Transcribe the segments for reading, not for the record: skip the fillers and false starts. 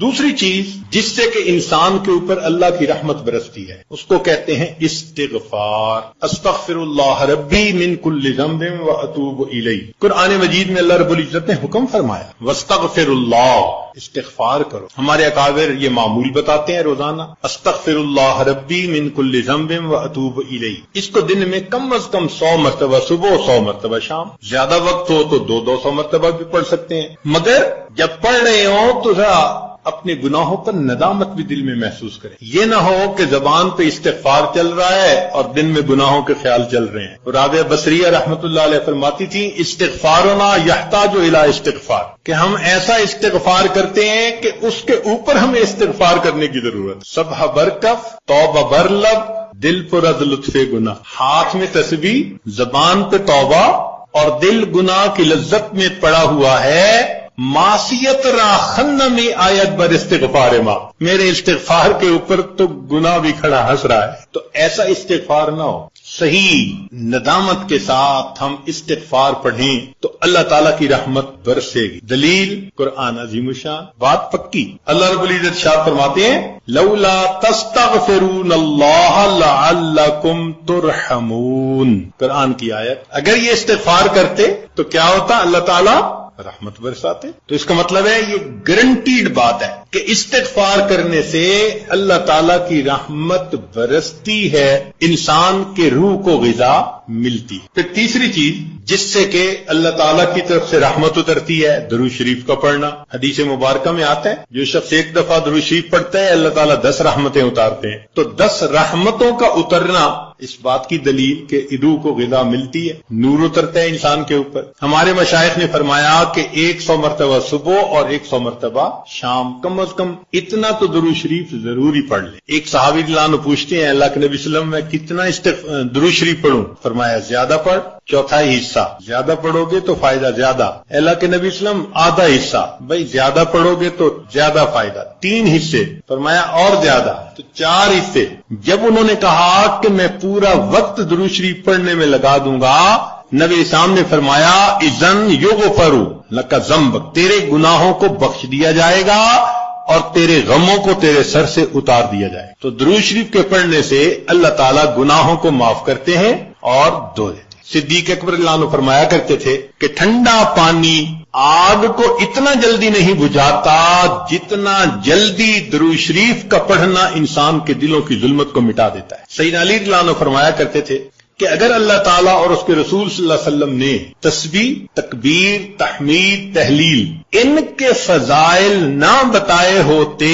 دوسری چیز جس سے کہ انسان کے اوپر اللہ کی رحمت برستی ہے اس کو کہتے ہیں استغفار. استغفر اللہ ربی من کل ذنب واتوب الیہ. قرآن مجید میں اللہ رب العزت نے حکم فرمایا واستغفر اللہ، استغفار کرو. ہمارے اکابر یہ معمول بتاتے ہیں روزانہ استغفر اللہ ربی من کل ذنب واتوب الیہ. اس کو دن میں کم از کم 100 مرتبہ صبح 100 مرتبہ شام، زیادہ وقت ہو تو 200 مرتبہ بھی پڑھ سکتے ہیں. مگر جب پڑھ رہے ہوں تو ذرا اپنے گناہوں پر ندامت بھی دل میں محسوس کریں. یہ نہ ہو کہ زبان پہ استغفار چل رہا ہے اور دل میں گناہوں کے خیال چل رہے ہیں. رابعہ بصریہ رحمۃ اللہ علیہ فرماتی تھی استغفارنا یحتاج الی استغفار، کہ ہم ایسا استغفار کرتے ہیں کہ اس کے اوپر ہمیں استغفار کرنے کی ضرورت. صبح برکف توبہ برلب دل پر از لطف گناہ. ہاتھ میں تسبیح، زبان پہ توبہ اور دل گناہ کی لذت میں پڑا ہوا ہے. معصیت را خن میں آیت بر استغفار ما، میرے استغفار کے اوپر تو گناہ بھی کھڑا ہنس رہا ہے. تو ایسا استغفار نہ ہو. صحیح ندامت کے ساتھ ہم استغفار پڑھیں تو اللہ تعالیٰ کی رحمت برسے گی. دلیل قرآن عظیم الشان، بات پکی. اللہ رب العزت شاہ فرماتے ہیں لولا تستغفرون اللہ لعلکم ترحمون. قرآن کی آیت. اگر یہ استغفار کرتے تو کیا ہوتا؟ اللہ تعالیٰ رحمت برساتے. تو اس کا مطلب ہے یہ گارنٹیڈ بات ہے کہ استغفار کرنے سے اللہ تعالیٰ کی رحمت برستی ہے، انسان کے روح کو غذا ملتی. پھر تیسری چیز جس سے کہ اللہ تعالیٰ کی طرف سے رحمت اترتی ہے درود شریف کا پڑھنا. حدیث مبارکہ میں آتا ہے جو شخص ایک دفعہ درود شریف پڑھتا ہے اللہ تعالیٰ 10 رحمتیں اتارتے ہیں. تو 10 رحمتوں کا اترنا اس بات کی دلیل کہ روح کو غذا ملتی ہے، نور اترتا ہے انسان کے اوپر. ہمارے مشائخ نے فرمایا کہ 100 مرتبہ صبح اور 100 مرتبہ شام، کم از کم اتنا تو درود شریف ضروری پڑھ لیں. ایک صحابی رضی اللہ عنہ پوچھتے ہیں اللہ کے نبی صلی اللہ علیہ وسلم میں کتنا درود شریف پڑھوں؟ فرمایا زیادہ پڑھ، چوتھائی حصہ. زیادہ پڑھو گے تو فائدہ زیادہ. اللہ کے نبی صلی اللہ علیہ وسلم آدھا حصہ. بھائی زیادہ پڑھو گے تو زیادہ فائدہ. 3 حصے. فرمایا اور زیادہ تو 4 حصے. جب انہوں نے کہا کہ میں پورا وقت درود شریف پڑھنے میں لگا دوں گا، نبی اسلام نے فرمایا اذن یغفر لک ذنبک، تیرے گناہوں کو بخش دیا جائے گا اور تیرے غموں کو تیرے سر سے اتار دیا جائے. تو درود شریف کے پڑھنے سے اللہ تعالیٰ گناہوں کو معاف کرتے ہیں اور دھو دیتے. صدیق اکبر اللہ عنہ فرمایا کرتے تھے کہ ٹھنڈا پانی آگ کو اتنا جلدی نہیں بجھاتا جتنا جلدی درود شریف کا پڑھنا انسان کے دلوں کی ظلمت کو مٹا دیتا ہے. سیدنا علی رضی اللہ عنہ فرمایا کرتے تھے کہ اگر اللہ تعالیٰ اور اس کے رسول صلی اللہ علیہ وسلم نے تسبیح، تکبیر، تحمید، تحلیل ان کے فضائل نہ بتائے ہوتے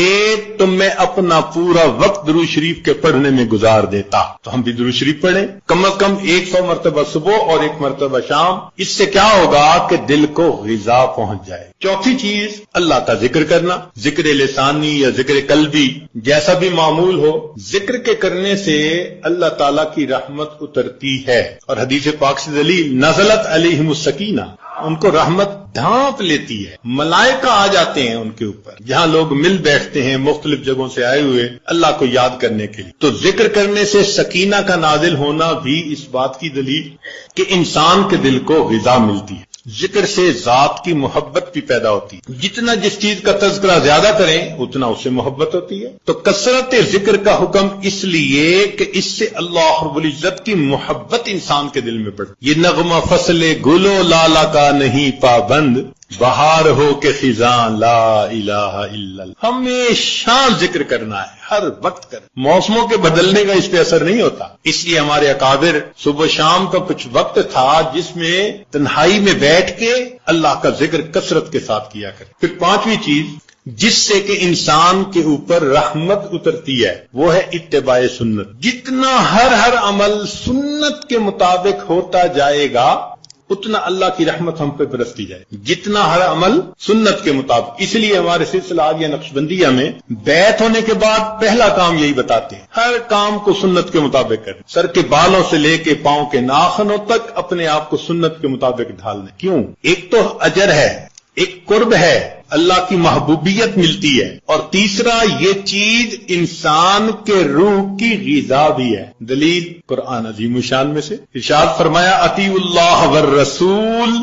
تو میں اپنا پورا وقت درود شریف کے پڑھنے میں گزار دیتا. تو ہم بھی درود شریف پڑھیں کم از کم 100 مرتبہ صبح اور 1 مرتبہ شام. اس سے کیا ہوگا کہ دل کو غذا پہنچ جائے. چوتھی چیز اللہ کا ذکر کرنا، ذکر لسانی یا ذکر قلبی جیسا بھی معمول ہو. ذکر کے کرنے سے اللہ تعالیٰ کی رحمت اترتی ہے. اور حدیث پاک سے دلیل نزلت علیہم السکینہ، ان کو رحمت ڈھانپ لیتی ہے. ملائکہ آ جاتے ہیں ان کے اوپر جہاں لوگ مل بیٹھتے ہیں مختلف جگہوں سے آئے ہوئے اللہ کو یاد کرنے کے لیے. تو ذکر کرنے سے سکینہ کا نازل ہونا بھی اس بات کی دلیل کہ انسان کے دل کو غذا ملتی ہے. ذکر سے ذات کی محبت بھی پیدا ہوتی ہے. جتنا جس چیز کا تذکرہ زیادہ کریں اتنا اس سے محبت ہوتی ہے. تو کثرت ذکر کا حکم اس لیے کہ اس سے اللہ رب العزت کی محبت انسان کے دل میں پڑتی. یہ نغمہ فصل گلو لالا کا نہیں پابند، بہار ہو کے خزاں لا الہ الا اللہ. ہمیشہ ذکر کرنا ہے، ہر وقت کرنا. موسموں کے بدلنے کا اس پہ اثر نہیں ہوتا. اس لیے ہمارے اکابر صبح شام کا کچھ وقت تھا جس میں تنہائی میں بیٹھ کے اللہ کا ذکر کثرت کے ساتھ کیا کرے. پھر 5ویں چیز جس سے کہ انسان کے اوپر رحمت اترتی ہے وہ ہے اتباع سنت. جتنا ہر عمل سنت کے مطابق ہوتا جائے گا اتنا اللہ کی رحمت ہم پہ برستی جائے. جتنا ہر عمل سنت کے مطابق. اس لیے ہمارے سلسلہ آدیہ نقشبندیہ میں بیعت ہونے کے بعد پہلا کام یہی بتاتے ہیں ہر کام کو سنت کے مطابق کریں. سر کے بالوں سے لے کے پاؤں کے ناخنوں تک اپنے آپ کو سنت کے مطابق ڈھالنے. کیوں؟ ایک تو اجر ہے، ایک قرب ہے، اللہ کی محبوبیت ملتی ہے، اور تیسرا یہ چیز انسان کے روح کی غذا بھی ہے۔ دلیل قرآن عظیم الشان میں سے ارشاد فرمایا اطیعوا اللہ والرسول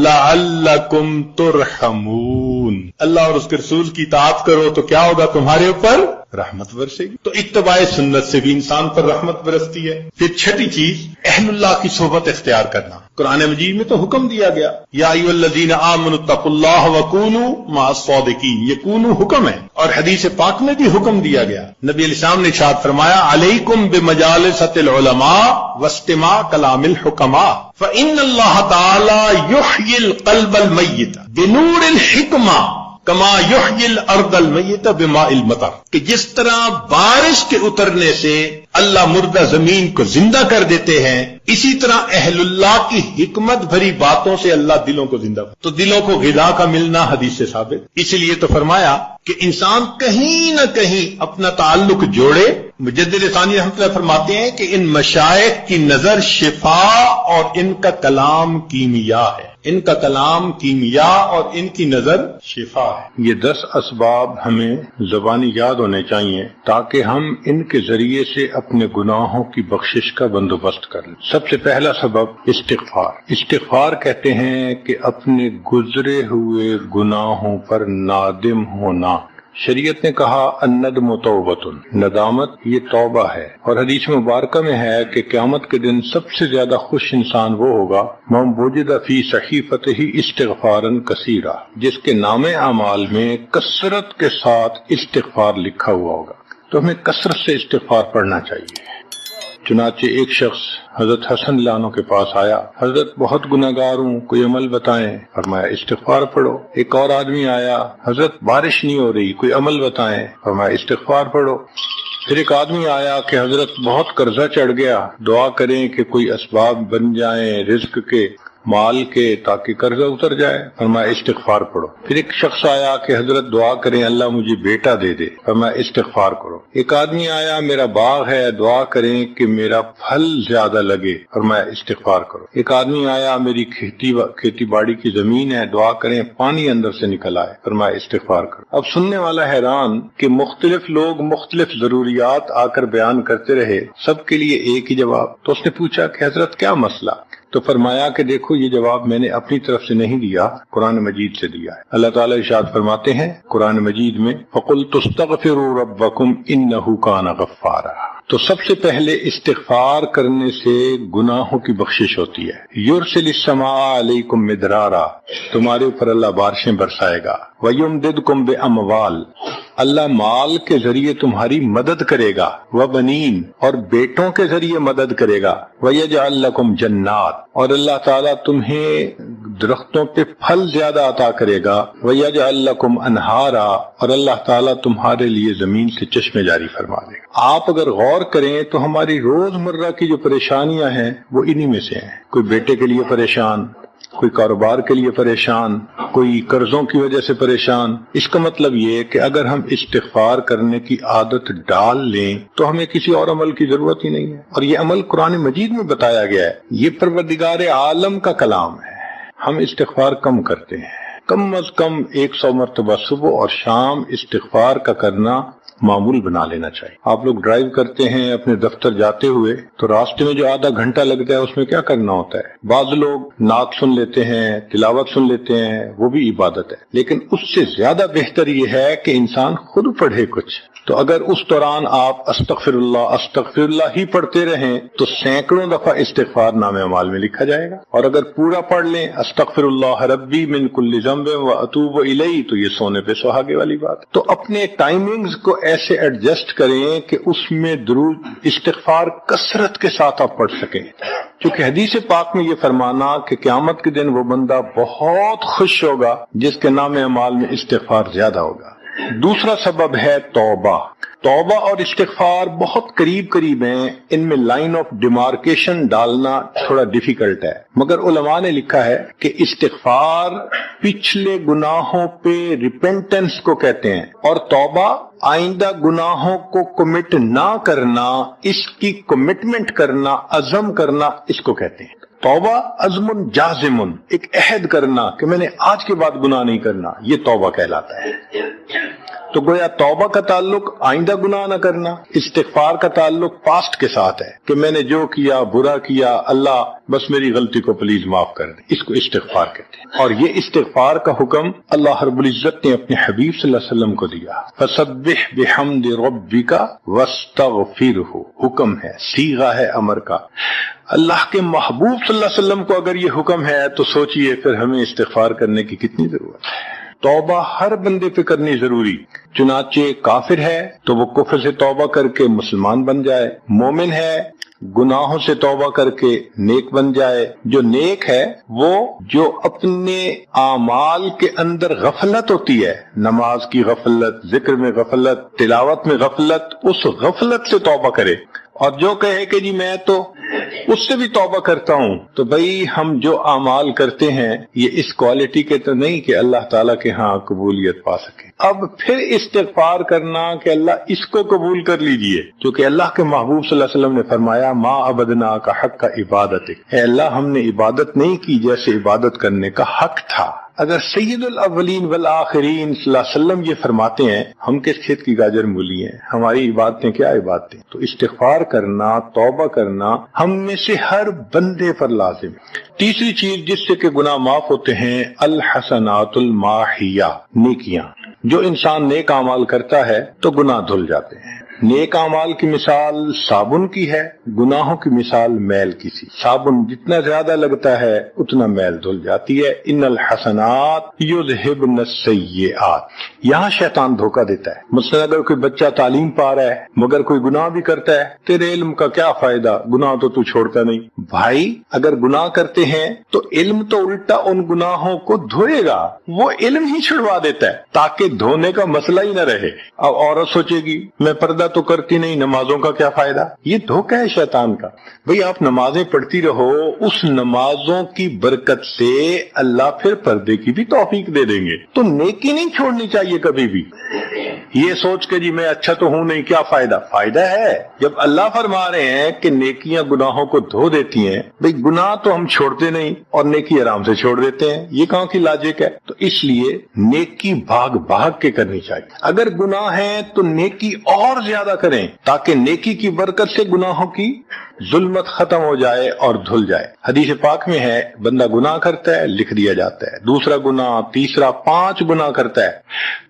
لعلکم ترحمون، اللہ اور اس کے رسول کی اطاعت کرو تو کیا ہوگا؟ تمہارے اوپر رحمت برسے گی۔ تو اتباع سنت سے بھی انسان پر رحمت برستی ہے۔ پھر چھٹی چیز اہل اللہ کی صحبت اختیار کرنا۔ قرآن مجید میں تو حکم دیا گیا یا ایھا الذین آمنوا اتقوا اللہ وکونوا مع الصادقین، یہ کونوا حکم ہے، اور حدیث پاک میں بھی حکم دیا گیا۔ نبی علیہ السلام نے ارشاد فرمایا علیکم بمجالسۃ العلماء واستماع کلام الحکماء فإن اللہ تعالی یحیی القلب المیت بنور الحکمہ کما یحیی الارض المیت بماء المطر، کہ جس طرح بارش کے اترنے سے اللہ مردہ زمین کو زندہ کر دیتے ہیں، اسی طرح اہل اللہ کی حکمت بھری باتوں سے اللہ دلوں کو زندہ کرتے۔ تو دلوں کو غذا کا ملنا حدیث سے ثابت، اس لیے تو فرمایا کہ انسان کہیں نہ کہیں اپنا تعلق جوڑے۔ مجدد ثانی رحمۃ اللہ فرماتے ہیں کہ ان مشائخ کی نظر شفا اور ان کا کلام کیمیا ہے، ان کا کلام کیمیا اور ان کی نظر شفا ہے۔ یہ 10 اسباب ہمیں زبانی یاد ہونے چاہیے تاکہ ہم ان کے ذریعے سے اپنے گناہوں کی بخشش کا بندوبست کر لیں۔ سب سے پہلا سبب استغفار۔ استغفار کہتے ہیں کہ اپنے گزرے ہوئے گناہوں پر نادم ہونا۔ شریعت نے کہا الندم توبۃ، ندامت یہ توبہ ہے، اور حدیث مبارکہ میں ہے کہ قیامت کے دن سب سے زیادہ خوش انسان وہ ہوگا من وجد فی صحیفتہ استغفارا کثیرا، جس کے نام اعمال میں کثرت کے ساتھ استغفار لکھا ہوا ہوگا۔ تو ہمیں کثرت سے استغفار پڑھنا چاہیے۔ چنانچہ ایک شخص حضرت حسن لانو کے پاس آیا، حضرت بہت گناہگار ہوں، کوئی عمل بتائیں۔ فرمایا استغفار پڑھو۔ ایک اور آدمی آیا، حضرت بارش نہیں ہو رہی، کوئی عمل بتائیں۔ فرمایا استغفار پڑھو۔ پھر ایک آدمی آیا کہ حضرت بہت قرضہ چڑھ گیا، دعا کریں کہ کوئی اسباب بن جائیں رزق کے، مال کے، تاکہ قرضہ اتر جائے۔ فرمایا استغفار پڑھو۔ پھر ایک شخص آیا کہ حضرت دعا کریں اللہ مجھے بیٹا دے دے۔ فرمایا استغفار کرو۔ ایک آدمی آیا میرا باغ ہے، دعا کریں کہ میرا پھل زیادہ لگے۔ فرمایا استغفار کرو۔ ایک آدمی آیا میری کھیتی باڑی کی زمین ہے، دعا کریں پانی اندر سے نکل آئے۔ فرمایا استغفار کرو۔ اب سننے والا حیران کہ مختلف لوگ مختلف ضروریات آ کر بیان کرتے رہے، سب کے لیے ایک ہی جواب۔ تو اس نے پوچھا کہ حضرت کیا مسئلہ؟ تو فرمایا کہ دیکھو یہ جواب میں نے اپنی طرف سے نہیں دیا، قرآن مجید سے دیا ہے۔ اللہ تعالیٰ ارشاد فرماتے ہیں قرآن مجید میں فَقُلْتُ اسْتَغْفِرُوا رَبَّكُمْ إِنَّهُ كَانَ غَفَّارًا۔ تو سب سے پہلے استغفار کرنے سے گناہوں کی بخشش ہوتی ہے۔ یرسل السماء علیکم مدرارا، تمہارے اوپر اللہ بارشیں برسائے گا۔ وَيُمْدِدْكُمْ بِأَمْوَالٍ، اللہ مال کے ذریعے تمہاری مدد کرے گا۔ وَبَنِينَ، اور بیٹوں کے ذریعے مدد کرے گا۔ وَيَجْعَلْ لَكُمْ جَنَّاتٍ، اور اللہ تعالیٰ تمہیں درختوں پہ پھل زیادہ عطا کرے گا۔ وَيَجْعَلْ لَكُمْ أَنْهَارًا، اور اللہ تعالیٰ تمہارے لیے زمین سے چشمے جاری فرما دے گا۔ آپ اگر غور کریں تو ہماری روزمرہ کی جو پریشانیاں ہیں وہ انہی میں سے ہیں۔ کوئی بیٹے کے لیے پریشان، کوئی کاروبار کے لیے پریشان، کوئی قرضوں کی وجہ سے پریشان۔ اس کا مطلب یہ کہ اگر ہم استغفار کرنے کی عادت ڈال لیں تو ہمیں کسی اور عمل کی ضرورت ہی نہیں ہے، اور یہ عمل قرآن مجید میں بتایا گیا ہے، یہ پروردگار عالم کا کلام ہے۔ ہم استغفار کم کرتے ہیں، کم از کم 100 مرتبہ صبح اور شام استغفار کا کرنا معمول بنا لینا چاہیے۔ آپ لوگ ڈرائیو کرتے ہیں اپنے دفتر جاتے ہوئے تو راستے میں جو آدھا گھنٹہ لگتا ہے اس میں کیا کرنا ہوتا ہے؟ بعض لوگ نعت سن لیتے ہیں، تلاوت سن لیتے ہیں، وہ بھی عبادت ہے، لیکن اس سے زیادہ بہتر یہ ہے کہ انسان خود پڑھے کچھ۔ تو اگر اس دوران آپ استغفر اللہ ہی پڑھتے رہیں تو سینکڑوں دفعہ استغفار نامہ اعمال میں لکھا جائے گا، اور اگر پورا پڑھ لیں استغفر اللہ ربی من کل ذنب واتوب الیہ تو یہ سونے پہ سہاگے والی بات ہے۔ تو اپنے ٹائمنگز کو ایسے ایڈجسٹ کریں کہ اس میں درود استغفار کثرت کے ساتھ آپ پڑھ سکیں، کیونکہ حدیث پاک میں یہ فرمانا کہ قیامت کے دن وہ بندہ بہت خوش ہوگا جس کے نام اعمال میں استغفار زیادہ ہوگا۔ دوسرا سبب ہے توبہ۔ توبہ اور استغفار بہت قریب ہیں، ان میں لائن آف ڈیمارکیشن ڈالنا تھوڑا ڈیفیکلٹ ہے، مگر علماء نے لکھا ہے کہ استغفار پچھلے گناہوں پہ ریپینٹنس کو کہتے ہیں، اور توبہ آئندہ گناہوں کو کمٹ نہ کرنا، اس کی کمٹمنٹ کرنا، عزم کرنا، اس کو کہتے ہیں۔ توبہ عزم جازم، ایک عہد کرنا کہ میں نے آج کے بعد گناہ نہیں کرنا، یہ توبہ کہلاتا ہے۔ تو گویا توبہ کا تعلق آئندہ گناہ نہ کرنا، استغفار کا تعلق پاسٹ کے ساتھ ہے کہ میں نے جو کیا برا کیا، اللہ بس میری غلطی کو پلیز معاف کر دے، اس کو استغفار کہتے ہیں۔ اور یہ استغفار کا حکم اللہ رب العزت نے اپنے حبیب صلی اللہ علیہ وسلم کو دیا، فسبح بحمد ربک واستغفرہ، حکم ہے، صیغہ ہے امر کا۔ اللہ کے محبوب صلی اللہ علیہ وسلم کو اگر یہ حکم ہے تو سوچئے پھر ہمیں استغفار کرنے کی کتنی ضرورت ہے۔ توبہ ہر بندے پہ کرنی ضروری، چنانچہ کافر ہے تو وہ کفر سے توبہ کر کے مسلمان بن جائے، مومن ہے گناہوں سے توبہ کر کے نیک بن جائے۔ جو نیک ہے وہ جو اپنے اعمال کے اندر غفلت ہوتی ہے، نماز کی غفلت، ذکر میں غفلت، تلاوت میں غفلت، اس غفلت سے توبہ کرے، اور جو کہے کہ جی میں تو اس سے بھی توبہ کرتا ہوں، تو بھئی ہم جو اعمال کرتے ہیں یہ اس کوالٹی کے تو نہیں کہ اللہ تعالیٰ کے ہاں قبولیت پا سکے۔ اب پھر استغفار کرنا کہ اللہ اس کو قبول کر لیجئے، کیونکہ اللہ کے محبوب صلی اللہ علیہ وسلم نے فرمایا ما عبدنا کا حق کا عبادتک، اے اللہ ہم نے عبادت نہیں کی جیسے عبادت کرنے کا حق تھا۔ اگر سید الاولین والآخرین صلی اللہ علیہ وسلم یہ فرماتے ہیں، ہم کس کھیت کی گاجر مولی ہیں، ہماری عبادتیں کیا عبادتیں؟ تو استغفار کرنا، توبہ کرنا ہم میں سے ہر بندے پر لازم ہے۔ تیسری چیز جس سے کہ گناہ معاف ہوتے ہیں، الحسنات الماحیہ، نیکیاں۔ جو انسان نیک اعمال کرتا ہے تو گناہ دھل جاتے ہیں۔ نیک اعمال کی مثال صابن کی ہے، گناہوں کی مثال میل کی سی۔ صابن جتنا زیادہ لگتا ہے اتنا میل دھل جاتی ہے۔ ان الحسنات یذہبن السیئات، یہاں شیطان دھوکہ دیتا ہے۔ مثلا اگر کوئی بچہ تعلیم پا رہا ہے مگر کوئی گناہ بھی کرتا ہے، تیرے علم کا کیا فائدہ، گناہ تو چھوڑتا نہیں۔ بھائی اگر گناہ کرتے ہیں تو علم تو الٹا ان گناہوں کو دھوئے گا، وہ علم ہی چھڑوا دیتا ہے تاکہ دھونے کا مسئلہ ہی نہ رہے۔ اب عورت سوچے گی میں پردہ تو کرتی نہیں، نمازوں کا کیا فائدہ؟ یہ دھوکہ ہے شیطان کا۔ بھئی آپ نمازیں پڑھتی رہو، اس نمازوں کی برکت سے اللہ پھر پردے کی بھی توفیق دے دیں گے۔ تو نیکی نہیں چھوڑنی چاہیے کبھی بھی، یہ سوچ کے جی میں اچھا تو ہوں نہیں، کیا فائدہ؟ فائدہ ہے۔ جب اللہ فرما رہے ہیں کہ نیکیاں گناہوں کو دھو دیتی ہیں، بھئی گناہ تو ہم چھوڑتے نہیں اور نیکی آرام سے چھوڑ دیتے ہیں، یہ کہاں کی لاجک ہے؟ تو اس لیے نیکی بھاگ بھاگ کے کرنی چاہیے۔ اگر گناہ ہے تو نیکی اور زیادہ کریں تاکہ نیکی کی برکت سے گناہوں کی ظلمت ختم ہو جائے اور دھل جائے۔ حدیث پاک میں ہے بندہ گناہ کرتا ہے لکھ دیا جاتا ہے، دوسرا گناہ، تیسرا، 5 گناہ کرتا ہے،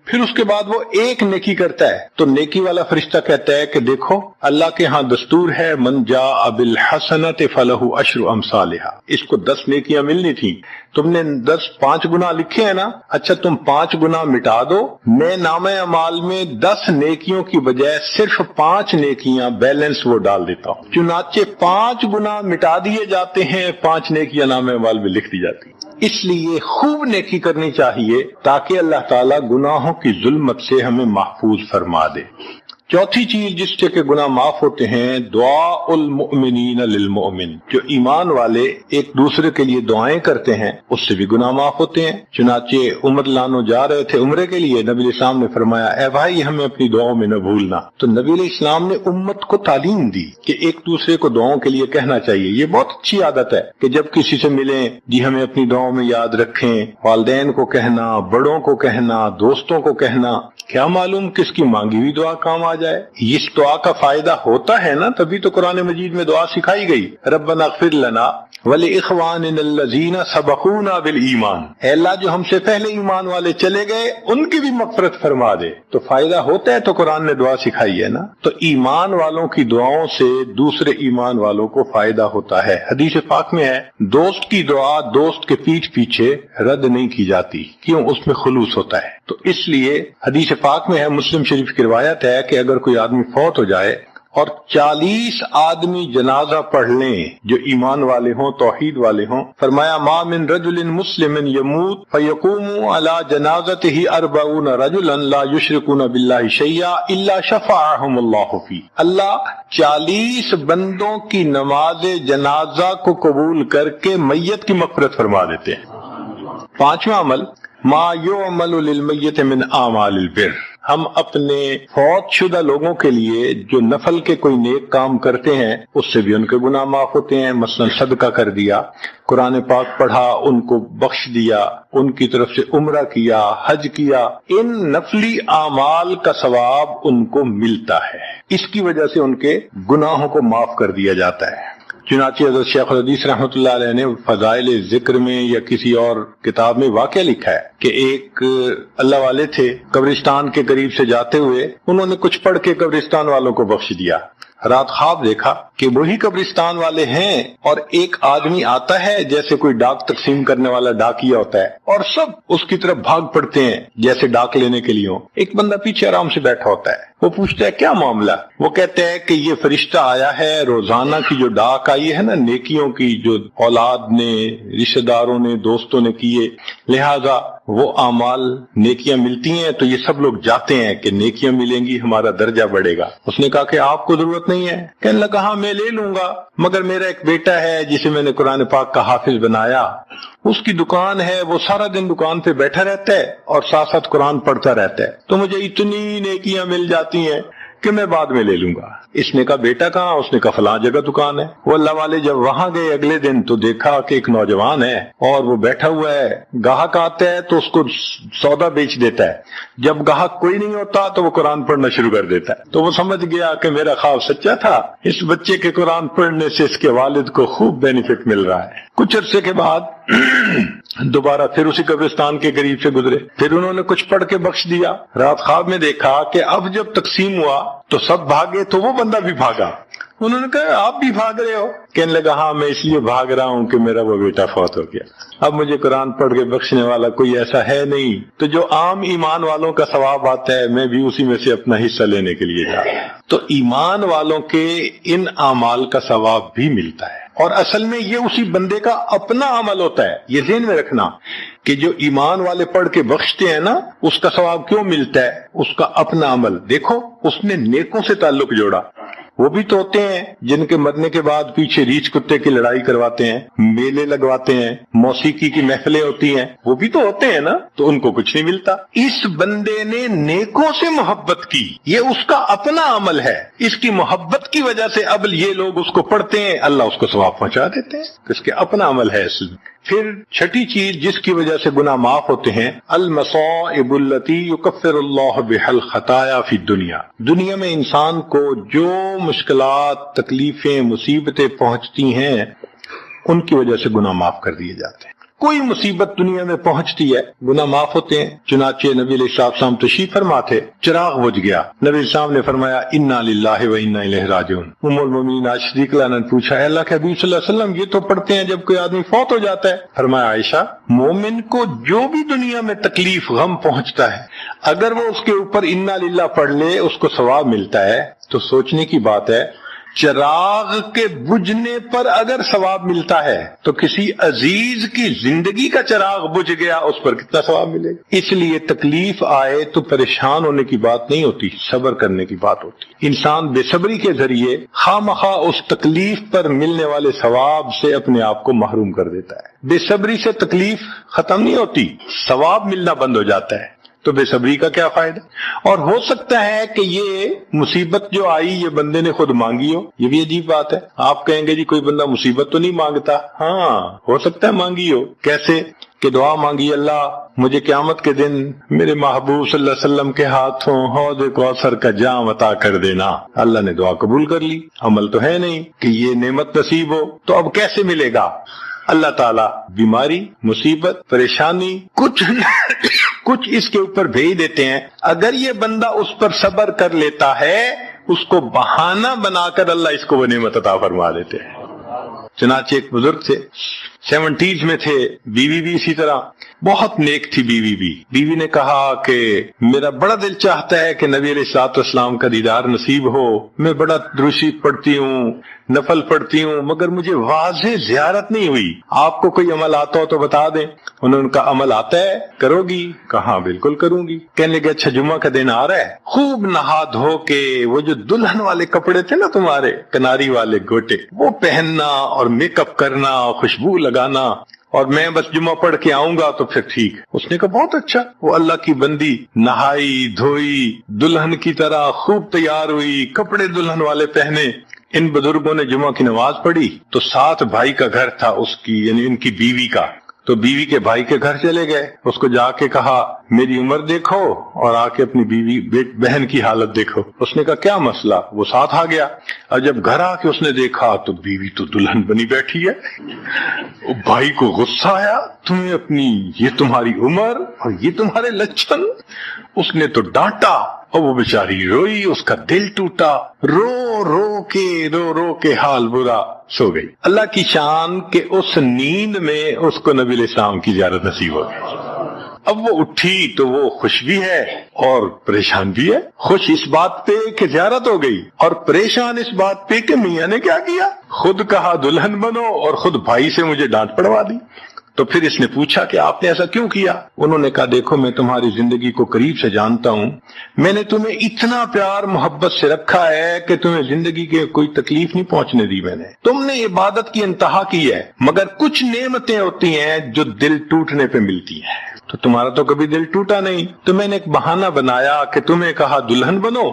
پھر اس کے بعد وہ ایک نیکی کرتا ہے تو نیکی والا فرشتہ کہتا ہے کہ دیکھو اللہ کے ہاں دستور ہے من جاء بالحسنۃ فلہ عشر امثالھا، اس کو 10 نیکیاں ملنی تھی، تم نے 5 گناہ لکھے ہیں نا، اچھا تم 5 گناہ مٹا دو، میں نامہ اعمال میں 10 نیکیوں کی بجائے صرف 5 نیکیاں بیلنس وہ ڈال دیتا ہوں۔ چنانچہ 5 گناہ مٹا دیے جاتے ہیں، 5 نیکیاں نامہ اعمال میں لکھ دی جاتی ہیں۔ اس لیے خوب نیکی کرنی چاہیے تاکہ اللہ تعالیٰ گناہوں کی ظلمت سے ہمیں محفوظ فرما دے۔ چوتھی چیز جس سے کہ گناہ معاف ہوتے ہیں، دعاء المؤمنین للمؤمن، جو ایمان والے ایک دوسرے کے لیے دعائیں کرتے ہیں اس سے بھی گناہ معاف ہوتے ہیں۔ چنانچہ عمر لانو جا رہے تھے عمرے کے لیے، نبی علیہ السلام نے فرمایا اے بھائی ہمیں اپنی دعاؤں میں نہ بھولنا، تو نبی علیہ السلام نے امت کو تعلیم دی کہ ایک دوسرے کو دعاؤں کے لیے کہنا چاہیے۔ یہ بہت اچھی عادت ہے کہ جب کسی سے ملیں جی ہمیں اپنی دعاؤں میں یاد رکھیں، والدین کو کہنا، بڑوں کو کہنا، دوستوں کو کہنا، کیا معلوم کس کی مانگی ہوئی دعا کام آ جائے۔ اس دعا کا فائدہ ہوتا ہے نا، تبھی تو قرآن مجید میں دعا سکھائی گئی، ربنا اغفر لنا وَلِإِخْوَانِنَا الَّذِينَ سَبَقُونَا بِالْإِيمَانِ، اے اللہ جو ہم سے پہلے ایمان والے چلے گئے ان کی بھی مغفرت فرما دے۔ تو فائدہ ہوتا ہے تو قرآن نے دعا سکھائی ہے نا۔ تو ایمان والوں کی دعاؤں سے دوسرے ایمان والوں کو فائدہ ہوتا ہے۔ حدیث پاک میں ہے دوست کی دعا دوست کے پیٹھ پیچھے رد نہیں کی جاتی، کیوں؟ اس میں خلوص ہوتا ہے۔ تو اس لیے حدیث پاک میں ہے، مسلم شریف کی روایت ہے کہ اگر کوئی آدمی فوت ہو جائے اور 40 آدمی جنازہ پڑھ لیں جو ایمان والے ہوں، توحید والے ہوں، فرمایا ما من رجل مسلم یموت فیقوم علی جنازته 40 رجلا لا یشرکون باللہ شیئا الا شفعهم اللہ فی، اللہ 40 بندوں کی نماز جنازہ کو قبول کر کے میت کی مغفرت فرما دیتے ہیں۔ 5واں عمل ما یعمل للمیت من اعمال البر، ہم اپنے فوت شدہ لوگوں کے لیے جو نفل کے کوئی نیک کام کرتے ہیں اس سے بھی ان کے گناہ معاف ہوتے ہیں. مثلا صدقہ کر دیا، قرآن پاک پڑھا، ان کو بخش دیا، ان کی طرف سے عمرہ کیا، حج کیا، ان نفلی اعمال کا ثواب ان کو ملتا ہے. اس کی وجہ سے ان کے گناہوں کو معاف کر دیا جاتا ہے. چنانچہ حضرت شیخ الحدیث رحمۃ اللہ علیہ نے فضائل ذکر میں یا کسی اور کتاب میں واقعہ لکھا ہے کہ ایک اللہ والے تھے، قبرستان کے قریب سے جاتے ہوئے انہوں نے کچھ پڑھ کے قبرستان والوں کو بخش دیا. رات خواب دیکھا کہ وہی قبرستان والے ہیں اور ایک آدمی آتا ہے جیسے کوئی ڈاک تقسیم کرنے والا ڈاکیا ہوتا ہے، اور سب اس کی طرف بھاگ پڑتے ہیں جیسے ڈاک لینے کے لیے. ایک بندہ پیچھے آرام سے بیٹھا ہوتا ہے. وہ پوچھتا ہے کیا معاملہ؟ وہ کہتے ہیں کہ یہ فرشتہ آیا ہے، روزانہ کی جو ڈاک آئی ہے نا نیکیوں کی، جو اولاد نے، رشتہ داروں نے، دوستوں نے کیے، لہذا وہ اعمال نیکیاں ملتی ہیں تو یہ سب لوگ جاتے ہیں کہ نیکیاں ملیں گی، ہمارا درجہ بڑھے گا. اس نے کہا کہ آپ کو ضرورت نہیں ہے. کہنے لگا ہاں میں لے لوں گا، مگر میرا ایک بیٹا ہے جسے میں نے قرآن پاک کا حافظ بنایا، اس کی دکان ہے، وہ سارا دن دکان پہ بیٹھا رہتا ہے اور ساتھ ساتھ قرآن پڑھتا رہتا ہے، تو مجھے اتنی نیکیاں مل جاتی ہیں کہ میں بعد میں لے لوں گا. اس نے کہا بیٹا کہاں؟ اس نے کہا فلاں جگہ دکان ہے. وہ اللہ والے جب وہاں گئے اگلے دن تو دیکھا کہ ایک نوجوان ہے اور وہ بیٹھا ہوا ہے، گاہک آتا ہے تو اس کو سودا بیچ دیتا ہے، جب گاہک کوئی نہیں ہوتا تو وہ قرآن پڑھنا شروع کر دیتا ہے. تو وہ سمجھ گیا کہ میرا خواب سچا تھا، اس بچے کے قرآن پڑھنے سے اس کے والد کو خوب بینیفٹ مل رہا ہے. کچھ عرصے کے بعد دوبارہ پھر اسی قبرستان کے قریب سے گزرے، پھر انہوں نے کچھ پڑھ کے بخش دیا. رات خواب میں دیکھا کہ اب جب تقسیم ہوا تو سب بھاگے تو وہ بندہ بھی بھاگا. انہوں نے کہا آپ بھی بھاگ رہے ہو؟ کہنے لگا ہاں میں اس لیے بھاگ رہا ہوں کہ میرا وہ بیٹا فوت ہو گیا، اب مجھے قرآن پڑھ کے بخشنے والا کوئی ایسا ہے نہیں، تو جو عام ایمان والوں کا ثواب آتا ہے میں بھی اسی میں سے اپنا حصہ لینے کے لیے جا رہا ہوں. تو ایمان والوں کے ان اعمال کا ثواب بھی ملتا ہے، اور اصل میں یہ اسی بندے کا اپنا عمل ہوتا ہے. یہ ذہن میں رکھنا کہ جو ایمان والے پڑھ کے بخشتے ہیں نا، اس کا ثواب کیوں ملتا ہے؟ اس کا اپنا عمل. دیکھو اس نے نیکوں سے تعلق جوڑا. وہ بھی تو ہوتے ہیں جن کے مرنے کے بعد پیچھے ریچھ کتے کی لڑائی کرواتے ہیں، میلے لگواتے ہیں، موسیقی کی محفلیں ہوتی ہیں، وہ بھی تو ہوتے ہیں نا، تو ان کو کچھ نہیں ملتا. اس بندے نے نیکوں سے محبت کی، یہ اس کا اپنا عمل ہے، اس کی محبت کی وجہ سے اب یہ لوگ اس کو پڑھتے ہیں، اللہ اس کو ثواب پہنچا دیتے ہیں، اس کے اپنا عمل ہے اس میں. پھر چھٹی چیز جس کی وجہ سے گناہ معاف ہوتے ہیں، المصائب التی یکفر اللہ بها الخطایا فی الدنیا. دنیا میں انسان کو جو مشکلات، تکلیفیں، مصیبتیں پہنچتی ہیں ان کی وجہ سے گناہ معاف کر دیے جاتے ہیں. کوئی مصیبت دنیا میں پہنچتی ہے گناہ معاف ہوتے ہیں. چنانچہ نبی علیہ السلام تشریف فرما تھے، چراغ بجھ گیا، نبی علیہ السلام نے فرمایا انا للہ و انا الیہ راجعون. ام المومنین عائشہ صدیقہ نے پوچھا اے اللہ کے حبیب صلی اللہ علیہ وسلم یہ تو پڑھتے ہیں جب کوئی آدمی فوت ہو جاتا ہے. فرمایا عائشہ مومن کو جو بھی دنیا میں تکلیف غم پہنچتا ہے اگر وہ اس کے اوپر انا للہ پڑھ لے اس کو ثواب ملتا ہے. تو سوچنے کی بات ہے، چراغ کے بجھنے پر اگر ثواب ملتا ہے تو کسی عزیز کی زندگی کا چراغ بجھ گیا اس پر کتنا ثواب ملے گا. اس لیے تکلیف آئے تو پریشان ہونے کی بات نہیں ہوتی، صبر کرنے کی بات ہوتی. انسان بے صبری کے ذریعے خواہ مخواہ اس تکلیف پر ملنے والے ثواب سے اپنے آپ کو محروم کر دیتا ہے. بے صبری سے تکلیف ختم نہیں ہوتی، ثواب ملنا بند ہو جاتا ہے. تو بے صبری کا کیا فائدہ؟ اور ہو سکتا ہے کہ یہ مصیبت جو آئی یہ بندے نے خود مانگی ہو. یہ بھی عجیب بات ہے. آپ کہیں گے جی کوئی بندہ مصیبت تو نہیں مانگتا. ہاں ہو سکتا ہے مانگی ہو. کیسے کہ دعا مانگی اللہ مجھے قیامت کے دن میرے محبوب صلی اللہ علیہ وسلم کے ہاتھوں حوض کوثر کا جام عطا کر دینا. اللہ نے دعا قبول کر لی، عمل تو ہے نہیں کہ یہ نعمت نصیب ہو. تو اب کیسے ملے گا؟ اللہ تعالیٰ بیماری، مصیبت، پریشانی کچھ اس کے اوپر بھیج دیتے ہیں. اگر یہ بندہ اس پر صبر کر لیتا ہے اس کو بہانہ بنا کر اللہ اس کو وہ نعمت عطا فرما دیتے ہیں. چنانچہ ایک بزرگ تھے 70s میں تھے، بیوی بھی اسی طرح بہت نیک تھی. بیوی نے کہا کہ میرا بڑا دل چاہتا ہے کہ نبی علیہ الصلوۃ والسلام کا دیدار نصیب ہو. میں بڑا درود شریف پڑھتی ہوں، نفل پڑھتی ہوں، مگر مجھے واضح زیارت نہیں ہوئی. آپ کو کوئی عمل آتا ہو تو بتا دیں. انہوں نے کہا عمل آتا ہے، کرو گی؟ کہا بالکل کروں گی. کہنے لگے اچھا جمعہ کا دن آ رہا ہے، خوب نہا دھو کے وہ جو دلہن والے کپڑے تھے نا تمہارے کناری والے گوٹے وہ پہننا اور میک اپ کرنا، خوشبو لگانا اور میں بس جمعہ پڑھ کے آؤں گا تو پھر ٹھیک. اس نے کہا بہت اچھا. وہ اللہ کی بندی نہائی دھوئی دلہن کی طرح خوب تیار ہوئی, کپڑے دلہن والے پہنے. ان بزرگوں نے جمعہ کی نماز پڑھی تو ساتھ بھائی کا گھر تھا اس کی, یعنی ان کی بیوی کا. تو بیوی کے بھائی کے گھر چلے گئے, اس کو جا کے کہا میری عمر دیکھو اور آ کے اپنی بیوی بہن کی حالت دیکھو. اس نے کہا کیا مسئلہ؟ وہ ساتھ آ گیا. اور جب گھر آ کے اس نے دیکھا تو بیوی تو دلہن بنی بیٹھی ہے. بھائی کو غصہ آیا, تمہیں اپنی یہ تمہاری عمر اور یہ تمہارے لچھن. اس نے تو ڈانٹا اور وہ بیچاری روئی, اس کا دل ٹوٹا, رو رو کے حال برا, سو گئی. اللہ کی شان کہ اس نیند میں اس کو نبی علیہ السلام کی زیارت نصیب ہو گئی. اب وہ اٹھی تو وہ خوش بھی ہے اور پریشان بھی ہے. خوش اس بات پہ کہ زیارت ہو گئی, اور پریشان اس بات پہ کہ میاں نے کیا کیا, خود کہا دلہن بنو اور خود بھائی سے مجھے ڈانٹ پڑوا دی. تو پھر اس نے پوچھا کہ آپ نے ایسا کیوں کیا؟ انہوں نے کہا دیکھو میں تمہاری زندگی کو قریب سے جانتا ہوں, میں نے تمہیں اتنا پیار محبت سے رکھا ہے کہ تمہیں زندگی کے کوئی تکلیف نہیں پہنچنے دی. میں نے تم نے عبادت کی انتہا کی ہے, مگر کچھ نعمتیں ہوتی ہیں جو دل ٹوٹنے پہ ملتی ہیں. تو تمہارا تو کبھی دل ٹوٹا نہیں, تو میں نے ایک بہانہ بنایا کہ تمہیں کہا دلہن بنو,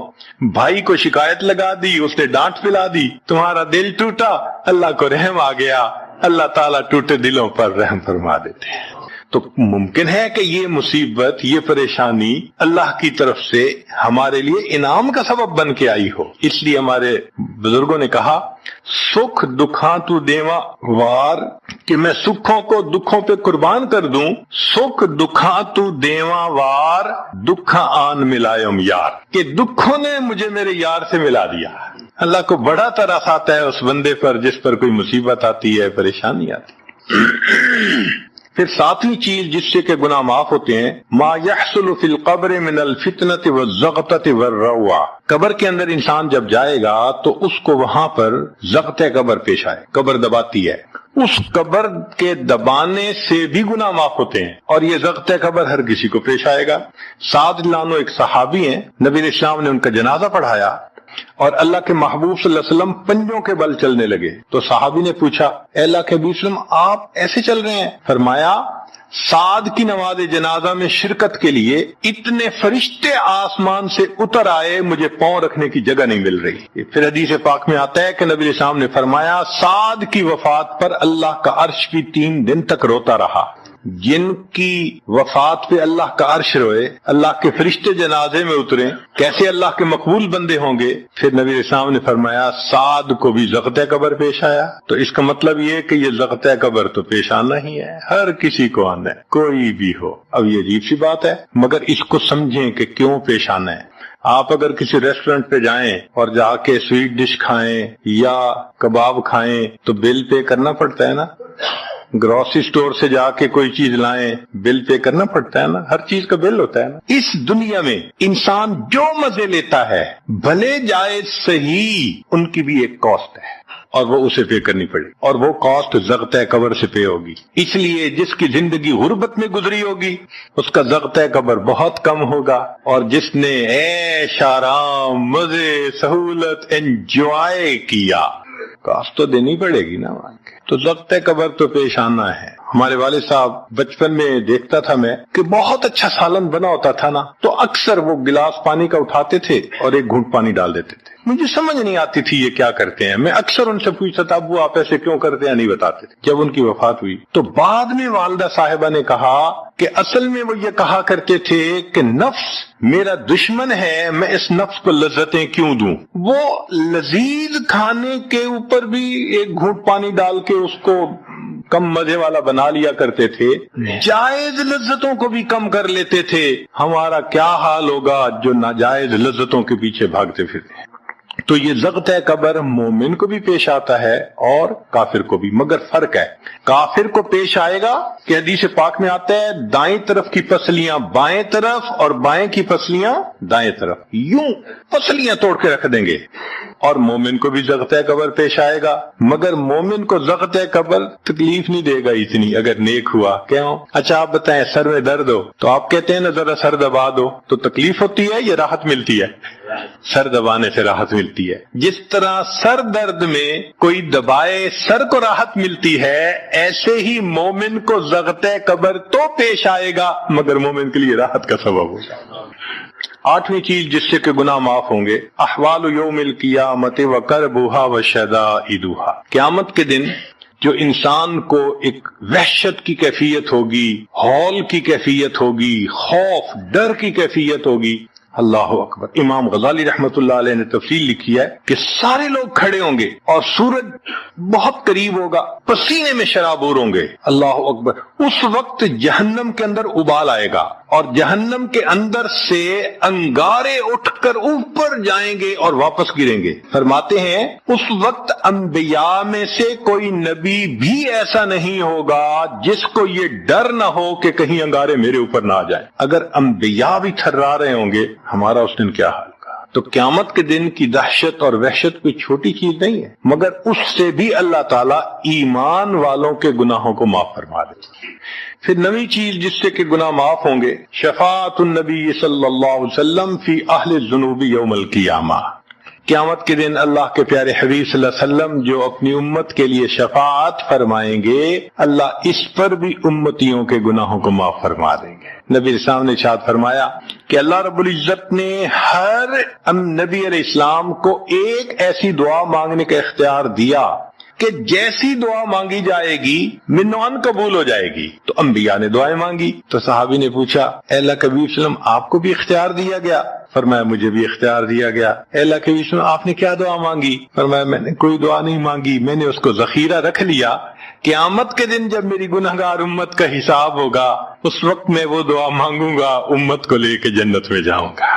بھائی کو شکایت لگا دی, اس نے ڈانٹ پلا دی, تمہارا دل ٹوٹا, اللہ کو رحم آ گیا. اللہ تعالیٰ ٹوٹے دلوں پر رحم فرما دیتے ہیں. تو ممکن ہے کہ یہ مصیبت, یہ پریشانی اللہ کی طرف سے ہمارے لیے انعام کا سبب بن کے آئی ہو. اس لیے ہمارے بزرگوں نے کہا سکھ دکھاں تو دیواں وار, کہ میں سکھوں کو دکھوں پہ قربان کر دوں. سکھ دکھاں تو دیواں وار, دکھاں آن ملائم یار, کہ دکھوں نے مجھے میرے یار سے ملا دیا. اللہ کو بڑا ترس آتا ہے اس بندے پر جس پر کوئی مصیبت آتی ہے, پریشانی آتی. پھر ساتویں چیز جس سے کہ گناہ معاف ہوتے ہیں, ما يحصل فی القبر من الفتنة والزغطة والروع, قبر کے اندر انسان جب جائے گا تو اس کو وہاں پر ضغط قبر پیش آئے, قبر دباتی ہے, اس قبر کے دبانے سے بھی گناہ معاف ہوتے ہیں, اور یہ ضغط قبر ہر کسی کو پیش آئے گا. سعد لانو ایک صحابی ہیں, نبی علیہ السلام نے ان کا جنازہ پڑھایا اور اللہ کے محبوب صلی اللہ علیہ وسلم پنجوں کے بل چلنے لگے. تو صحابی نے پوچھا اے اللہ کے حبیب صلی اللہ علیہ وسلم آپ ایسے چل رہے ہیں؟ فرمایا سعد کی نماز جنازہ میں شرکت کے لیے اتنے فرشتے آسمان سے اتر آئے, مجھے پاؤں رکھنے کی جگہ نہیں مل رہی. پھر حدیث پاک میں آتا ہے کہ نبی علیہ السلام نے فرمایا سعد کی وفات پر اللہ کا عرش بھی 3 دن تک روتا رہا. جن کی وفات پہ اللہ کا عرش روئے, اللہ کے فرشتے جنازے میں اترے, کیسے اللہ کے مقبول بندے ہوں گے. پھر نبی اسلام نے فرمایا سعد کو بھی ضغط قبر پیش آیا. تو اس کا مطلب یہ کہ یہ ضغط قبر تو پیش آنا ہی ہے, ہر کسی کو آنا ہے, کوئی بھی ہو. اب یہ عجیب سی بات ہے, مگر اس کو سمجھیں کہ کیوں پیش آنا ہے. آپ اگر کسی ریسٹورنٹ پہ جائیں اور جا کے سویٹ ڈش کھائیں یا کباب کھائیں تو بل پے کرنا پڑتا ہے نا. گروسری سٹور سے جا کے کوئی چیز لائیں بل پے کرنا پڑتا ہے نا, ہر چیز کا بل ہوتا ہے نا. اس دنیا میں انسان جو مزے لیتا ہے بھلے جائز صحیح, ان کی بھی ایک کاسٹ ہے اور وہ اسے پے کرنی پڑے, اور وہ کاسٹ ضغط قبر سے پے ہوگی. اس لیے جس کی زندگی غربت میں گزری ہوگی اس کا ضغط قبر بہت کم ہوگا, اور جس نے عیش آرام مزے سہولت انجوائے کیا کاسٹ تو دینی پڑے گی نا. تو ضغط قبر تو پیش آنا ہے. ہمارے والد صاحب بچپن میں دیکھتا تھا میں کہ بہت اچھا سالن بنا ہوتا تھا نا, تو اکثر وہ گلاس پانی کا اٹھاتے تھے اور ایک گھونٹ پانی ڈال دیتے تھے. مجھے سمجھ نہیں آتی تھی یہ کیا کرتے ہیں. میں اکثر ان سے پوچھتا تھا ابو آپ ایسے کیوں کرتے ہیں, نہیں بتاتے تھے. جب ان کی وفات ہوئی تو بعد میں والدہ صاحبہ نے کہا کہ اصل میں وہ یہ کہا کرتے تھے کہ نفس میرا دشمن ہے, میں اس نفس کو لذتیں کیوں دوں. وہ لذیذ کھانے کے اوپر بھی ایک گھونٹ پانی ڈال کے اس کو کم مزے والا بنا لیا کرتے تھے, جائز لذتوں کو بھی کم کر لیتے تھے. ہمارا کیا حال ہوگا جو ناجائز لذتوں کے پیچھے بھاگتے پھرتے ہیں. تو یہ ضغط قبر مومن کو بھی پیش آتا ہے اور کافر کو بھی, مگر فرق ہے. کافر کو پیش آئے گا کہ حدیث پاک میں آتا ہے دائیں طرف کی پسلیاں بائیں طرف اور بائیں کی پسلیاں دائیں طرف, یوں پسلیاں توڑ کے رکھ دیں گے. اور مومن کو بھی ضغط قبر پیش آئے گا, مگر مومن کو ضغط قبر تکلیف نہیں دے گا اتنی اگر نیک ہوا. کیوں؟ اچھا آپ بتائیں سر میں درد ہو تو آپ کہتے ہیں نا ذرا سر دبا دو, تو تکلیف ہوتی ہے یا راحت ملتی ہے؟ سر دبانے سے راحت ملتی ہے. جس طرح سر درد میں کوئی دبائے سر کو راحت ملتی ہے، ایسے ہی مومن کو ضغط قبر تو پیش آئے گا مگر مومن کے لیے راحت کا سبب ہوگا. 8ویں چیز جس سے کہ گناہ معاف ہوں گے، احوال یوم القیامت وکربھا وشدائدھا. قیامت کے دن جو انسان کو ایک وحشت کی کیفیت ہوگی، ہول کی کیفیت ہوگی، خوف ڈر کی کیفیت ہوگی. اللہ اکبر. امام غزالی رحمت اللہ علیہ نے تفصیل لکھی ہے کہ سارے لوگ کھڑے ہوں گے اور سورج بہت قریب ہوگا، پسینے میں شرابور ہوں گے. اللہ اکبر. اس وقت جہنم کے اندر ابال آئے گا اور جہنم کے اندر سے انگارے اٹھ کر اوپر جائیں گے اور واپس گریں گے. فرماتے ہیں اس وقت انبیاء میں سے کوئی نبی بھی ایسا نہیں ہوگا جس کو یہ ڈر نہ ہو کہ کہیں انگارے میرے اوپر نہ آ جائیں. اگر انبیاء بھی تھرا رہے ہوں گے ہمارا اس دن کیا حال ہوگا. تو قیامت کے دن کی دہشت اور وحشت کوئی چھوٹی چیز نہیں ہے، مگر اس سے بھی اللہ تعالیٰ ایمان والوں کے گناہوں کو معاف فرما دے. پھر 9ویں چیز جس سے کہ گناہ معاف ہوں گے، شفاعت النبی صلی اللہ علیہ وسلم فی اہل الذنوب یوم القیامہ. قیامت کے دن اللہ کے پیارے حبیب صلی اللہ علیہ وسلم جو اپنی امت کے لیے شفاعت فرمائیں گے، اللہ اس پر بھی امتیوں کے گناہوں کو معاف فرما دیں گے. نبی اسلام نے ارشاد فرمایا کہ اللہ رب العزت نے ہر نبی علیہ السلام کو ایک ایسی دعا مانگنے کا اختیار دیا کہ جیسی دعا مانگی جائے گی منوان قبول ہو جائے گی. تو انبیاء نے دعائیں مانگی تو صحابی نے پوچھا اے اللہ کے حبیب صلی اللہ علیہ وسلم آپ کو بھی اختیار دیا گیا؟ فرمایا مجھے بھی اختیار دیا گیا. اے اللہ کے حبیب صلی اللہ علیہ وسلم آپ نے کیا دعا مانگی؟ فرمایا میں نے کوئی دعا نہیں مانگی، میں نے اس کو ذخیرہ رکھ لیا. قیامت کے دن جب میری گنہگار امت کا حساب ہوگا اس وقت میں وہ دعا مانگوں گا، امت کو لے کے جنت میں جاؤں گا.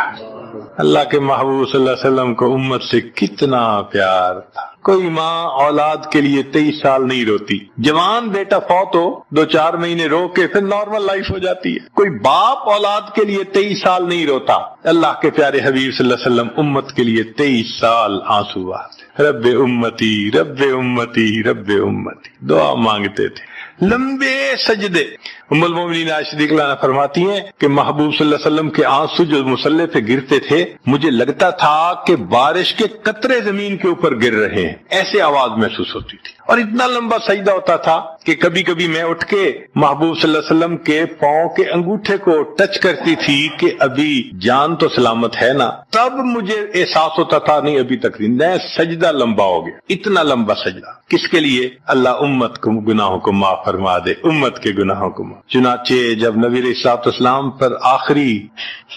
اللہ کے محبوب صلی اللہ علیہ وسلم کو امت سے کتنا پیار تھا. کوئی ماں اولاد کے لیے 23 سال نہیں روتی. جوان بیٹا فوت ہو 2-4 مہینے رو کے پھر نارمل لائف ہو جاتی ہے. کوئی باپ اولاد کے لیے 23 سال نہیں روتا. اللہ کے پیارے حبیب صلی اللہ علیہ وسلم امت کے لیے 23 سال آنسو بہاتے. رب امتی رب امتی رب امتی دعا مانگتے تھے. لمبے سجدے. ام المومنین عائشہ صدیقہ عنہا فرماتی ہیں کہ محبوب صلی اللہ علیہ وسلم کے آنسو جو مصلی پہ گرتے تھے مجھے لگتا تھا کہ بارش کے قطرے زمین کے اوپر گر رہے ہیں، ایسے آواز محسوس ہوتی تھی. اور اتنا لمبا سجدہ ہوتا تھا کہ کبھی کبھی میں اٹھ کے محبوب صلی اللہ علیہ وسلم کے پاؤں کے انگوٹھے کو ٹچ کرتی تھی کہ ابھی جان تو سلامت ہے نا. تب مجھے احساس ہوتا تھا نہیں ابھی تک نہیں، سجدہ لمبا ہو گیا. اتنا لمبا سجدہ کس کے لیے؟ اللہ امت کو گناہوں کو معاف فرما دے، امت کے گناہوں کو معاف. چنانچہ جب نبی علیہ الصلوۃ والسلام پر آخری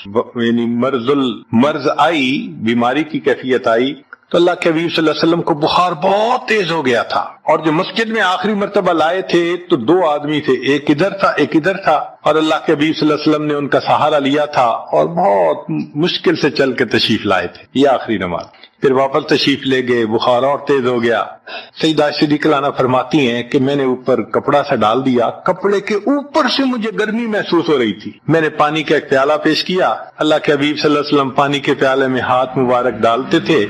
یعنی مرض آئی، بیماری کی کیفیت آئی، تو اللہ کے حبیب صلی اللہ علیہ وسلم کو بخار بہت تیز ہو گیا تھا. اور جو مسجد میں آخری مرتبہ لائے تھے تو 2 آدمی تھے، ایک ادھر تھا ایک ادھر تھا، اور اللہ کے حبیب صلی اللہ علیہ وسلم نے ان کا سہارا لیا تھا اور بہت مشکل سے چل کے تشریف لائے تھے. یہ آخری نماز. پھر واپس تشریف لے گئے، بخار اور تیز ہو گیا. سیدہ عائشہ صدیقہ عنہا فرماتی ہیں کہ میں نے اوپر کپڑا سا ڈال دیا، کپڑے کے اوپر سے مجھے گرمی محسوس ہو رہی تھی. میں نے پانی کا ایک پیالہ پیش کیا، اللہ کے حبیب صلی اللہ علیہ وسلم پانی کے پیالے میں ہاتھ مبارک ڈالتے تھے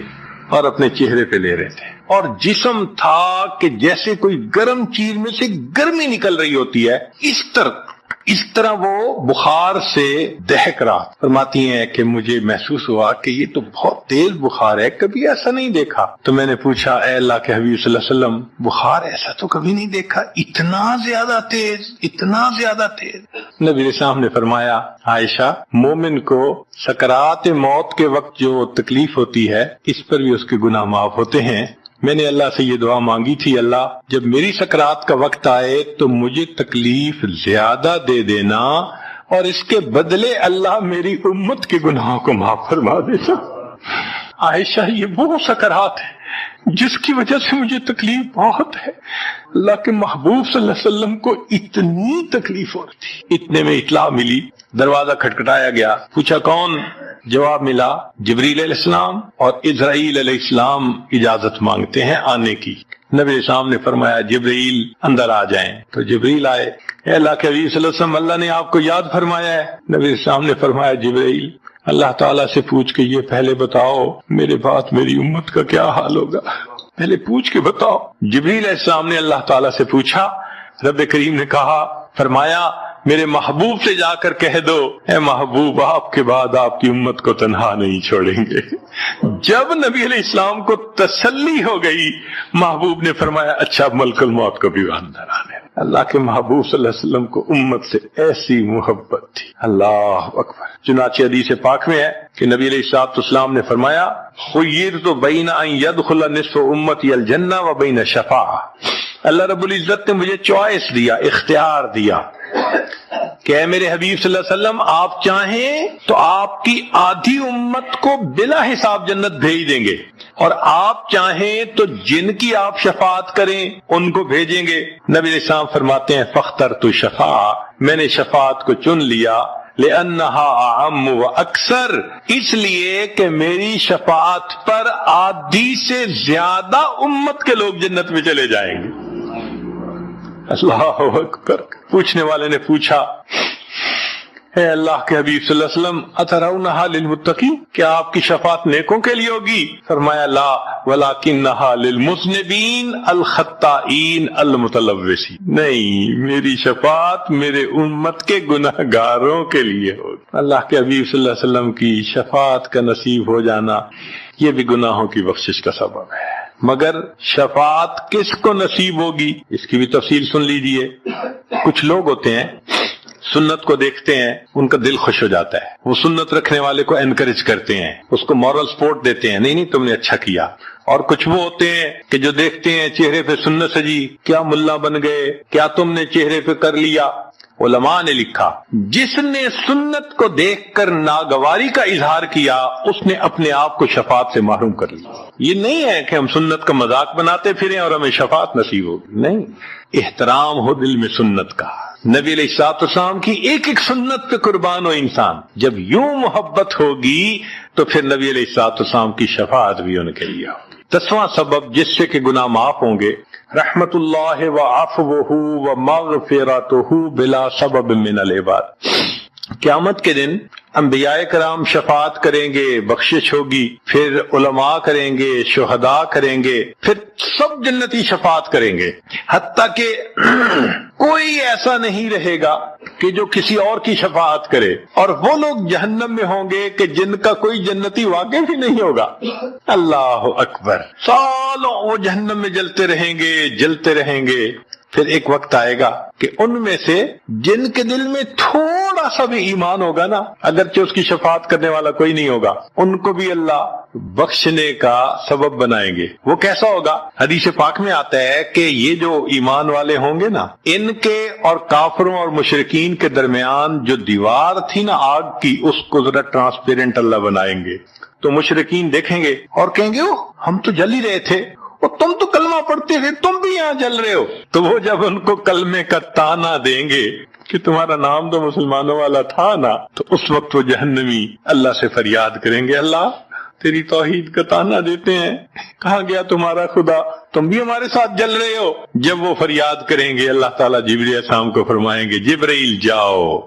اور اپنے چہرے پہ لے رہے تھے، اور جسم تھا کہ جیسے کوئی گرم چیز میں سے گرمی نکل رہی ہوتی ہے، اس طرح وہ بخار سے دہک رہا. فرماتی ہیں کہ مجھے محسوس ہوا کہ یہ تو بہت تیز بخار ہے، کبھی ایسا نہیں دیکھا. تو میں نے پوچھا اے اللہ کے حبیب صلی اللہ علیہ وسلم بخار ایسا تو کبھی نہیں دیکھا، اتنا زیادہ تیز، اتنا زیادہ تیز. نبی علیہ السلام نے فرمایا عائشہ مومن کو سکرات موت کے وقت جو تکلیف ہوتی ہے اس پر بھی اس کے گناہ معاف ہوتے ہیں. میں نے اللہ سے یہ دعا مانگی تھی، اللہ جب میری سکرات کا وقت آئے تو مجھے تکلیف زیادہ دے دینا اور اس کے بدلے اللہ میری امت کے گناہوں کو معاف فرما دینا. عائشہ یہ وہ سکرات ہے جس کی وجہ سے مجھے تکلیف بہت ہے. اللہ کے محبوب صلی اللہ علیہ وسلم کو اتنی تکلیف ہو رہی تھی. اتنے میں اطلاع ملی، دروازہ کھٹکھٹایا گیا، پوچھا کون؟ جواب ملا جبریل علیہ السلام اور اسرائیل علیہ السلام اجازت مانگتے ہیں آنے کی. نبی علیہ السلام نے فرمایا جبریل اندر آ جائیں. تو جبریل آئے. اے اللہ کے حبیب صلی اللہ علیہ وسلم اللہ نے آپ کو یاد فرمایا ہے. نبی علیہ السلام نے فرمایا جبریل اللہ تعالیٰ سے پوچھ کے یہ پہلے بتاؤ میرے بعد میری امت کا کیا حال ہوگا، پہلے پوچھ کے بتاؤ. جبریل علیہ السلام نے اللہ تعالیٰ سے پوچھا. رب کریم نے کہا فرمایا میرے محبوب سے جا کر کہہ دو اے محبوب آپ کے بعد آپ کی امت کو تنہا نہیں چھوڑیں گے۔ جب نبی علیہ السلام کو تسلی ہو گئی، محبوب نے فرمایا اچھا ملک الموت کو بھی اندر آنے۔ اللہ کے محبوب صلی اللہ علیہ وسلم کو امت سے ایسی محبت تھی، اللہ اکبر۔ چنانچہ حدیث پاک میں ہے کہ نبی علیہ الصلوۃ والسلام نے فرمایا خیرت بین ان يدخل نصف امتی الجنہ و بین شفاعہ، اللہ رب العزت نے مجھے چوائس دیا، اختیار دیا کہ اے میرے حبیب صلی اللہ علیہ وسلم آپ چاہیں تو آپ کی آدھی امت کو بلا حساب جنت بھیج دیں گے، اور آپ چاہیں تو جن کی آپ شفاعت کریں ان کو بھیجیں گے۔ نبی علیہ السلام فرماتے ہیں فاخترت الشفاعہ، میں نے شفاعت کو چن لیا، لأنها اعم و اکثر، اس لیے کہ میری شفاعت پر آدھی سے زیادہ امت کے لوگ جنت میں چلے جائیں گے۔ اللہ اکبر۔ پوچھنے والے نے پوچھا اے اللہ کے حبیب صلی اللہ علیہ وسلم اترونہا للمتقین، کیا آپ کی شفاعت نیکوں کے لیے ہوگی؟ فرمایا لا ولکنہا للمذنبین الخطائین المتلوثین، نہیں میری شفاعت میرے امت کے گناہ گاروں کے لیے ہوگی۔ اللہ کے حبیب صلی اللہ علیہ وسلم کی شفاعت کا نصیب ہو جانا یہ بھی گناہوں کی بخشش کا سبب ہے۔ مگر شفاعت کس کو نصیب ہوگی اس کی بھی تفصیل سن لیجئے۔ کچھ لوگ ہوتے ہیں سنت کو دیکھتے ہیں ان کا دل خوش ہو جاتا ہے، وہ سنت رکھنے والے کو انکریج کرتے ہیں، اس کو مورل سپورٹ دیتے ہیں، نہیں تم نے اچھا کیا۔ اور کچھ وہ ہوتے ہیں کہ جو دیکھتے ہیں چہرے پہ سنت سجی، کیا ملا بن گئے، کیا تم نے چہرے پہ کر لیا۔ علماء نے لکھا جس نے سنت کو دیکھ کر ناگواری کا اظہار کیا اس نے اپنے آپ کو شفاعت سے محروم کر لیا۔ یہ نہیں ہے کہ ہم سنت کا مذاق بناتے پھریں اور ہمیں شفاعت نصیب ہوگی، نہیں، احترام ہو دل میں سنت کا۔ نبی علیہ الصلوۃ والسلام کی ایک ایک سنت پہ قربان ہو انسان، جب یوں محبت ہوگی تو پھر نبی علیہ الصلوۃ والسلام کی شفاعت بھی ان کے لیے ہوگی۔ 10واں سبب جس سے کہ گناہ معاف ہوں گے، رحمت اللہ وعفوہ ومغفرتہ بلا سبب من العباد۔ قیامت کے دن انبیاء کرام شفاعت کریں گے، بخشش ہوگی، پھر علماء کریں گے، شہداء کریں گے، پھر سب جنتی شفاعت کریں گے، حتیٰ کہ کوئی ایسا نہیں رہے گا کہ جو کسی اور کی شفاعت کرے، اور وہ لوگ جہنم میں ہوں گے کہ جن کا کوئی جنتی واقف ہی نہیں ہوگا۔ اللہ اکبر۔ سالوں وہ جہنم میں جلتے رہیں گے، جلتے رہیں گے، پھر ایک وقت آئے گا کہ ان میں سے جن کے دل میں تھوڑا سا بھی ایمان ہوگا نا، اگرچہ اس کی شفاعت کرنے والا کوئی نہیں ہوگا، ان کو بھی اللہ بخشنے کا سبب بنائیں گے۔ وہ کیسا ہوگا؟ حدیث پاک میں آتا ہے کہ یہ جو ایمان والے ہوں گے نا، ان کے اور کافروں اور مشرکین کے درمیان جو دیوار تھی نا آگ کی، اس کو ذرا ٹرانسپیرنٹ اللہ بنائیں گے، تو مشرکین دیکھیں گے اور کہیں گے ہم تو جل ہی رہے تھے، اور تم تو کلمہ پڑھتے تھے، تم بھی یہاں جل رہے ہو۔ تو وہ جب ان کو کلمے کا تانا دیں گے کہ تمہارا نام تو مسلمانوں والا تھا نا، تو اس وقت وہ جہنمی اللہ سے فریاد کریں گے اللہ تیری توحید کا تانا دیتے ہیں، کہاں گیا تمہارا خدا، تم بھی ہمارے ساتھ جل رہے ہو۔ جب وہ فریاد کریں گے اللہ تعالیٰ جبریل علیہ السلام کو فرمائیں گے جبرائیل جاؤ،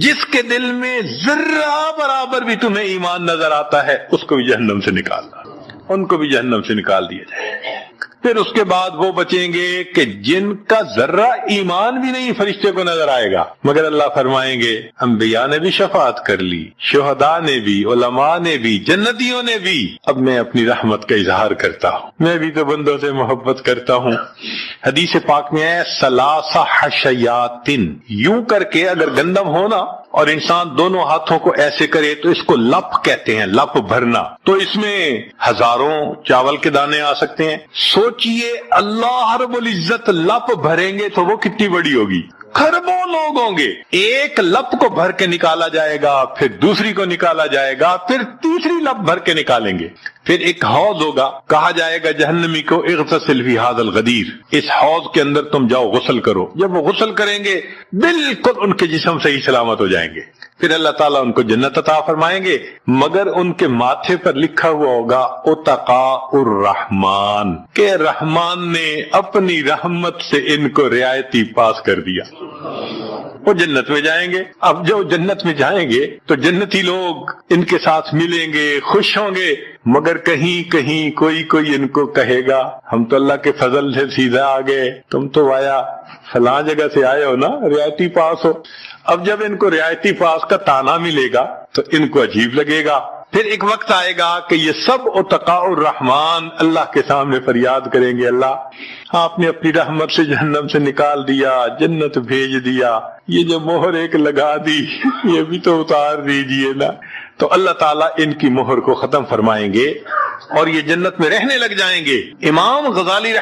جس کے دل میں ذرہ برابر بھی تمہیں ایمان نظر آتا ہے اس کو بھی جہنم سے نکالنا، ان کو بھی جہنم سے نکال دیا جائے۔ پھر اس کے بعد وہ بچیں گے کہ جن کا ذرہ ایمان بھی نہیں فرشتے کو نظر آئے گا، مگر اللہ فرمائیں گے انبیاء نے بھی شفاعت کر لی، شہداء نے بھی، علماء نے بھی، جنتیوں نے بھی، اب میں اپنی رحمت کا اظہار کرتا ہوں، میں بھی تو بندوں سے محبت کرتا ہوں۔ حدیث پاک میں ہے ثلاثہ حشیات، یوں کر کے اگر گندم ہونا اور انسان دونوں ہاتھوں کو ایسے کرے تو اس کو لپ کہتے ہیں، لپ بھرنا، تو اس میں ہزاروں چاول کے دانے آ سکتے ہیں۔ سوچئے اللہ رب العزت لپ بھریں گے تو وہ کتنی بڑی ہوگی، خربوں لوگ ہوں گے، ایک لپ کو بھر کے نکالا جائے گا، پھر دوسری کو نکالا جائے گا، پھر تیسری لپ بھر کے نکالیں گے، پھر ایک حوض ہوگا، کہا جائے گا جہنمی کو اغتسل فی ھذا الغدیر، اس حوض کے اندر تم جاؤ غسل کرو۔ جب وہ غسل کریں گے بالکل ان کے جسم صحیح سلامت ہو جائیں گے، پھر اللہ تعالیٰ ان کو جنت عطا فرمائیں گے، مگر ان کے ماتھے پر لکھا ہوا ہوگا اتقاء الرحمن، کہ رحمان نے اپنی رحمت سے ان کو رعایتی پاس کر دیا، وہ جنت میں جائیں گے۔ اب جو جنت میں جائیں گے تو جنتی لوگ ان کے ساتھ ملیں گے، خوش ہوں گے، مگر کہیں کہیں کوئی ان کو کہے گا ہم تو اللہ کے فضل سے سیدھا آ گئے، تم تو آیا فلاں جگہ سے آئے ہو نا، رعایتی پاس ہو۔ اب جب ان کو رعایتی پاس کا تانا ملے گا تو ان کو عجیب لگے گا. پھر ایک وقت آئے گا کہ یہ سب اتقاء الرحمن اللہ کے سامنے فریاد کریں گے، اللہ آپ نے اپنی رحمت سے جہنم سے نکال دیا، جنت بھیج دیا، یہ جو مہر ایک لگا دی یہ بھی تو اتار دیجئے نا. تو اللہ تعالیٰ ان کی مہر کو ختم فرمائیں گے اور یہ جنت میں رہنے لگ جائیں گے. امام غزالی